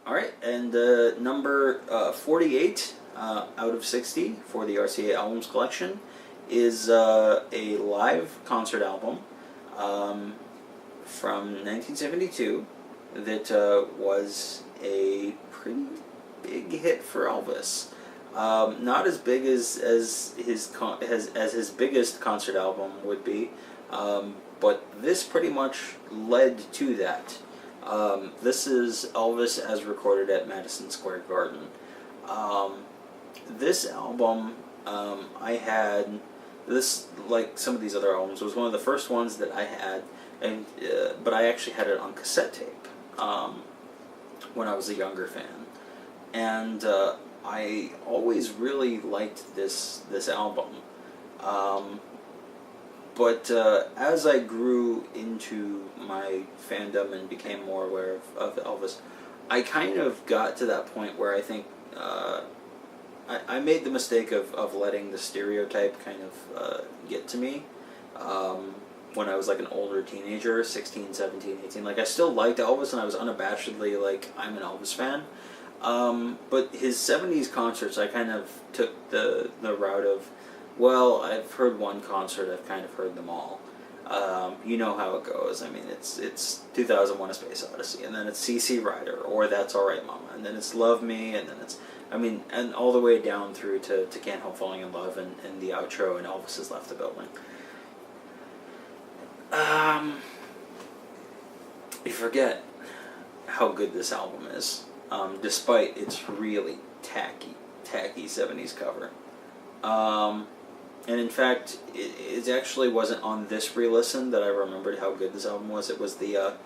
All right, and number 48 out of 60 for the RCA Albums Collection is a live concert album from 1972 that was a pretty big hit for Elvis. Not as big as his biggest concert album would be, but this pretty much led to that. This is Elvis as recorded at Madison Square Garden. This album, I had this, like some of these other albums, was one of the first ones that I had, and but I actually had it on cassette tape when I was a younger fan, and I always really liked this album. But as I grew into my fandom and became more aware of Elvis, I kind of got to that point where I think I made the mistake of letting the stereotype kind of get to me when I was like an older teenager, 16, 17, 18. Like, I still liked Elvis and I was unabashedly like, I'm an Elvis fan. But his 70s concerts, I kind of took the route of, well, I've heard one concert, I've kind of heard them all. You know how it goes. I mean, it's 2001: A Space Odyssey, and then it's CC Rider, or That's Alright Mama, and then it's Love Me, and then it's, I mean, and all the way down through to Can't Help Falling in Love, and the outro, and Elvis Has Left the Building. You forget how good this album is, despite its really tacky 70s cover. And in fact, it actually wasn't on this re-listen that I remembered how good this album was. It was the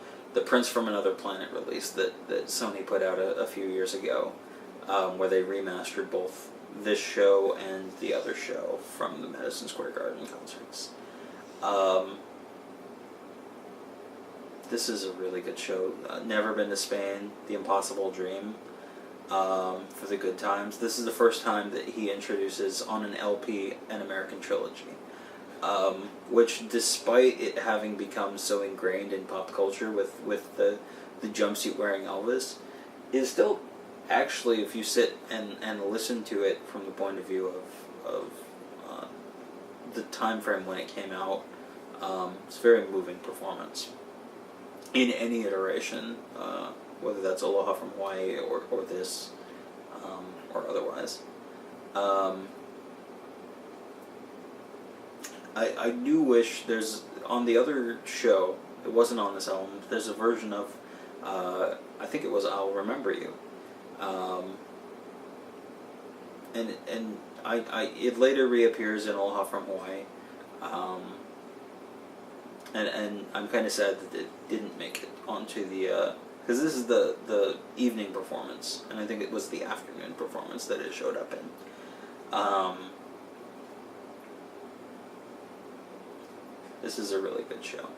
Prince from Another Planet release that Sony put out a few years ago, where they remastered both this show and the other show from the Madison Square Garden concerts. This is a really good show. Never Been to Spain, The Impossible Dream, For the Good Times. This is the first time that he introduces on an LP an American trilogy, which, despite it having become so ingrained in pop culture with the jumpsuit wearing Elvis, is still actually, if you sit and listen to it from the point of view of the time frame when it came out, it's a very moving performance in any iteration, whether that's Aloha from Hawaii or this, or otherwise. I do wish there's, on the other show, it wasn't on this album, there's a version of, I think it was I'll Remember You. And it later reappears in Aloha from Hawaii. And I'm kind of sad that it didn't make it onto the, because this is the evening performance, and I think it was the afternoon performance that it showed up in. This is a really good show.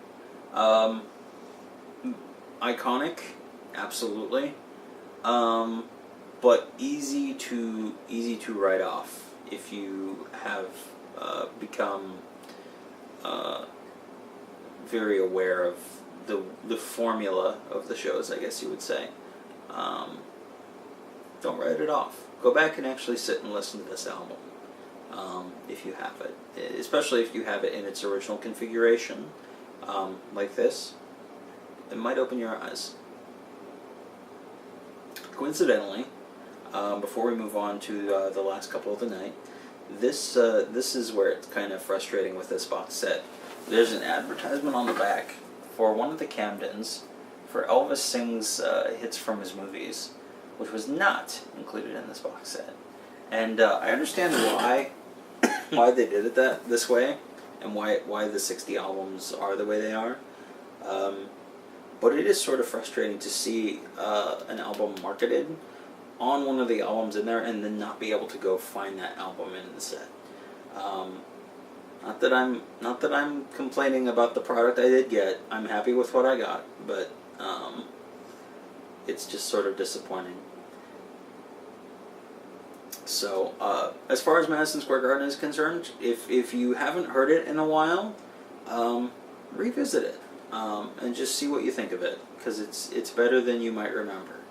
Iconic, absolutely, but easy to write off if you have become very aware of the formula of the shows, I guess you would say. Don't write it off. Go back and actually sit and listen to this album, if you have it. Especially if you have it in its original configuration, like this. It might open your eyes. Coincidentally, before we move on to the last couple of the night, this is where it's kind of frustrating with this box set. There's an advertisement on the back for one of the Camdens for Elvis Sings Hits from His Movies, which was not included in this box set. And I understand why they did it this way, and why the 60 albums are the way they are. But it is sort of frustrating to see an album marketed on one of the albums in there and then not be able to go find that album in the set. Not that I'm complaining about the product I did get. I'm happy with what I got, but it's just sort of disappointing. So, as far as Madison Square Garden is concerned, if you haven't heard it in a while, revisit it and just see what you think of it, because it's better than you might remember.